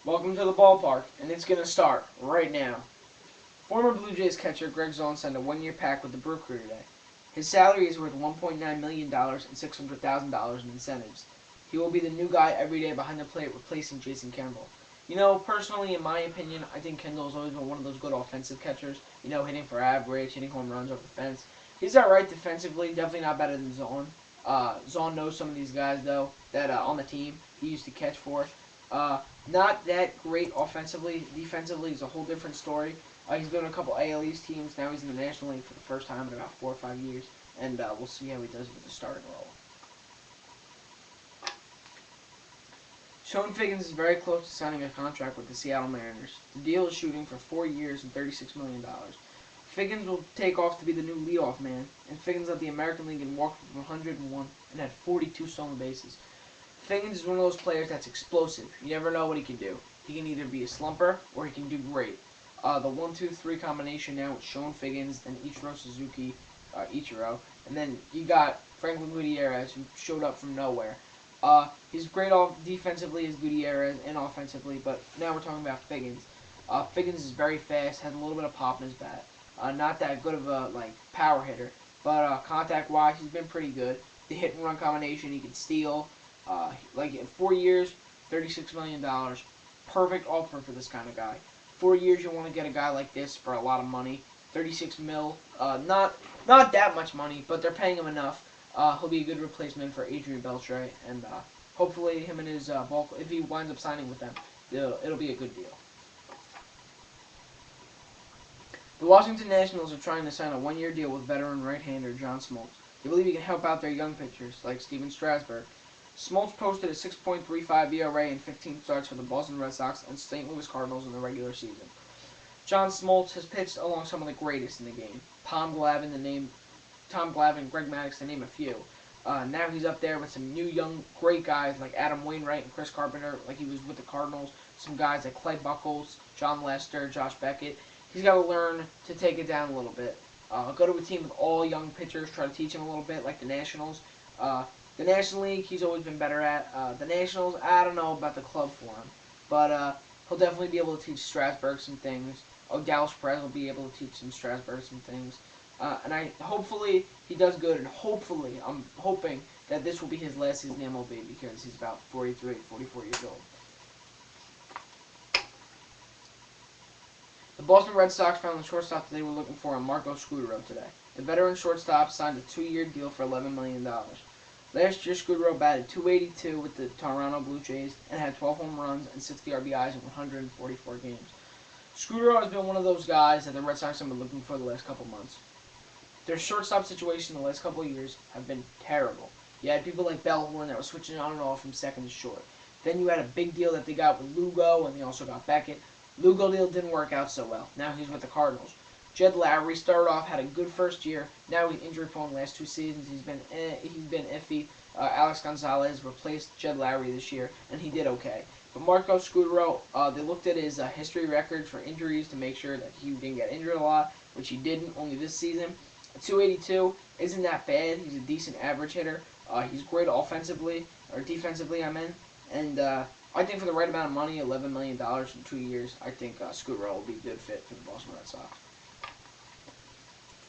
Welcome to the ballpark, and it's going to start right now. Former Blue Jays catcher Greg Zohn signed a one-year pact with the Brew Crew today. His salary is worth $1.9 million and $600,000 in incentives. He will be the new guy every day behind the plate, replacing Jason Kendall. Personally, in my opinion, I think Kendall's always been one of those good offensive catchers. Hitting for average, hitting home runs over the fence. He's alright defensively, definitely not better than Zohn. Zohn knows some of these guys, though, that on the team he used to catch for. Not that great offensively. Defensively is a whole different story. He's been on a couple AL East teams. Now he's in the National League for the first time in about 4 or 5 years. And we'll see how he does with the starting role. Sean Figgins is very close to signing a contract with the Seattle Mariners. The deal is shooting for 4 years and $36 million. Figgins will take off to be the new leadoff man, and Figgins led the American League in walks with 101 and had 42 stolen bases. Figgins is one of those players that's explosive. You never know what he can do. He can either be a slumper or he can do great. The 1-2-3 combination now with Sean Figgins, then Ichiro, and then you got Franklin Gutierrez, who showed up from nowhere. He's great defensively as Gutierrez and offensively, but now we're talking about Figgins. Figgins is very fast, has a little bit of pop in his bat. Not that good of a power hitter, but contact-wise, he's been pretty good. The hit and run combination, he can steal. In 4 years, $36 million. Perfect offer for this kind of guy. 4 years, you want to get a guy like this for a lot of money. 36 mil, not that much money, but they're paying him enough. He'll be a good replacement for Adrian Beltre, and hopefully him and his if he winds up signing with them, it'll be a good deal. The Washington Nationals are trying to sign a one-year deal with veteran right-hander John Smoltz. They believe he can help out their young pitchers, like Steven Strasburg. Smoltz posted a 6.35 ERA in 15 starts for the Boston Red Sox and St. Louis Cardinals in the regular season. John Smoltz has pitched along some of the greatest in the game. Tom Glavine, Greg Maddux, to name a few. Now he's up there with some new young great guys like Adam Wainwright and Chris Carpenter, like he was with the Cardinals. Some guys like Clay Buchholz, John Lester, Josh Beckett. He's got to learn to take it down a little bit. Go to a team with all young pitchers, try to teach him a little bit, like the Nationals. The National League, he's always been better at. The Nationals, I don't know about the club for him. But he'll definitely be able to teach Strasburg some things. Dallas Perez will be able to teach some Strasburg some things. And hopefully he does good, and hopefully, I'm hoping that this will be his last season in MLB because he's about 43, 44 years old. The Boston Red Sox found the shortstop that they were looking for in Marco Scutaro today. The veteran shortstop signed a 2-year deal for $11 million. Last year, Scutaro batted .282 with the Toronto Blue Jays and had 12 home runs and 60 RBIs in 144 games. Scutaro has been one of those guys that the Red Sox have been looking for the last couple months. Their shortstop situation the last couple of years have been terrible. You had people like Bellhorn that were switching on and off from second to short. Then you had a big deal that they got with Lugo, and they also got Beckett. Lugo deal didn't work out so well. Now he's with the Cardinals. Jed Lowry started off, had a good first year. Now he's injury prone last 2 seasons. He's been iffy. Alex Gonzalez replaced Jed Lowry this year, and he did okay. But Marco Scutaro, they looked at his history record for injuries to make sure that he didn't get injured a lot, which he didn't only this season. 282 isn't that bad. He's a decent average hitter. He's great offensively, or defensively, I mean. And I think for the right amount of money, $11 million in 2 years, I think Scutaro will be a good fit for the Boston Red Sox.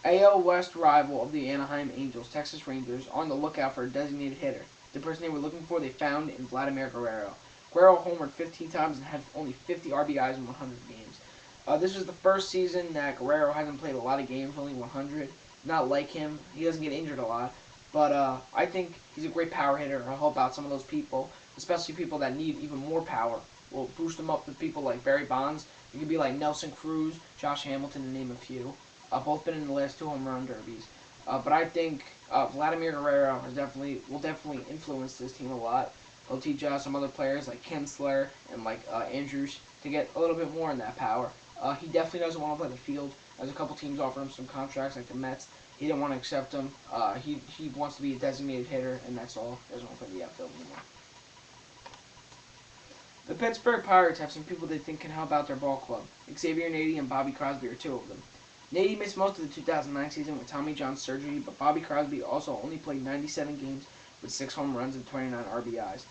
AL West rival of the Anaheim Angels, Texas Rangers, are on the lookout for a designated hitter. The person they were looking for, they found in Vladimir Guerrero. Guerrero homered 15 times and had only 50 RBIs in 100 games. This was the first season that Guerrero hasn't played a lot of games, only 100. Not like him. He doesn't get injured a lot. But I think he's a great power hitter. I'll help out some of those people, especially people that need even more power. We'll boost them up with people like Barry Bonds. It could be like Nelson Cruz, Josh Hamilton, to name a few. Both been in the last 2 home run derbies. But I think Vladimir Guerrero will definitely influence this team a lot. He'll teach some other players like Kinsler and like Andrews to get a little bit more in that power. He definitely doesn't want to play the field. There's a couple teams offering him some contracts like the Mets. He didn't want to accept them. He wants to be a designated hitter, and that's all. He doesn't want to play the outfield anymore. The Pittsburgh Pirates have some people they think can help out their ball club. Xavier Nady and Bobby Crosby are 2 of them. Nady missed most of the 2009 season with Tommy John surgery, but Bobby Crosby also only played 97 games with 6 home runs and 29 RBIs.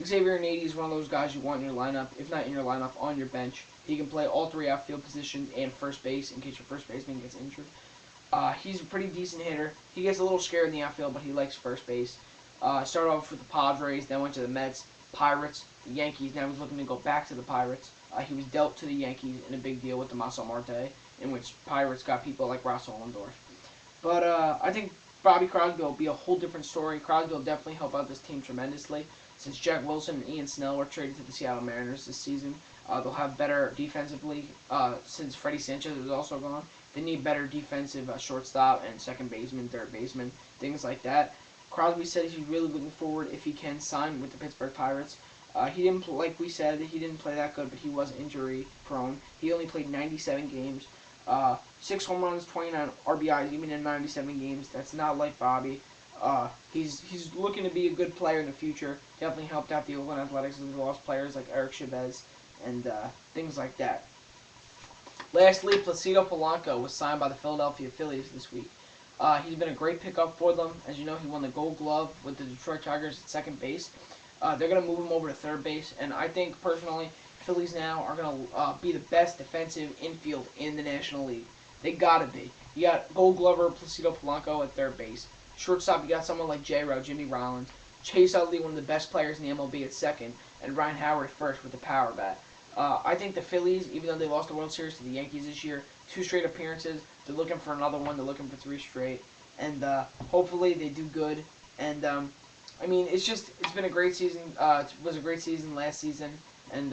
Xavier Nady is one of those guys you want in your lineup, if not in your lineup, on your bench. He can play all three outfield positions and first base in case your first baseman gets injured. He's a pretty decent hitter. He gets a little scared in the outfield, but he likes first base. Started off with the Padres, then went to the Mets, Pirates, the Yankees. Now he's looking to go back to the Pirates. He was dealt to the Yankees in a big deal with the Maso Marte, in which Pirates got people like Ross Ollendorf. But I think Bobby Crosby will be a whole different story. Crosby will definitely help out this team tremendously. Since Jack Wilson and Ian Snell were traded to the Seattle Mariners this season, they'll have better defensively since Freddie Sanchez is also gone. They need better defensive shortstop and second baseman, third baseman, things like that. Crosby said he's really looking forward if he can sign with the Pittsburgh Pirates. He didn't, like we said, he didn't play that good, but he was injury prone. He only played 97 games, 6 home runs, 29 RBIs, even in 97 games. That's not like Bobby. He's looking to be a good player in the future. Definitely helped out the Oakland Athletics as they lost players like Eric Chavez and things like that. Lastly, Placido Polanco was signed by the Philadelphia Phillies this week. He's been a great pickup for them. As you know, he won the Gold Glove with the Detroit Tigers at second base. They're going to move him over to third base, and I think, personally, Phillies now are going to be the best defensive infield in the National League. They got to be. You got Gold Glover Placido Polanco at third base. Shortstop, you got someone like J-Ro, Jimmy Rollins. Chase Utley, one of the best players in the MLB, at second, and Ryan Howard first with the power bat. I think the Phillies, even though they lost the World Series to the Yankees this year, 2 straight appearances, they're looking for another one. They're looking for 3 straight, and hopefully they do good. And I mean, it's been a great season. It was a great season last season, and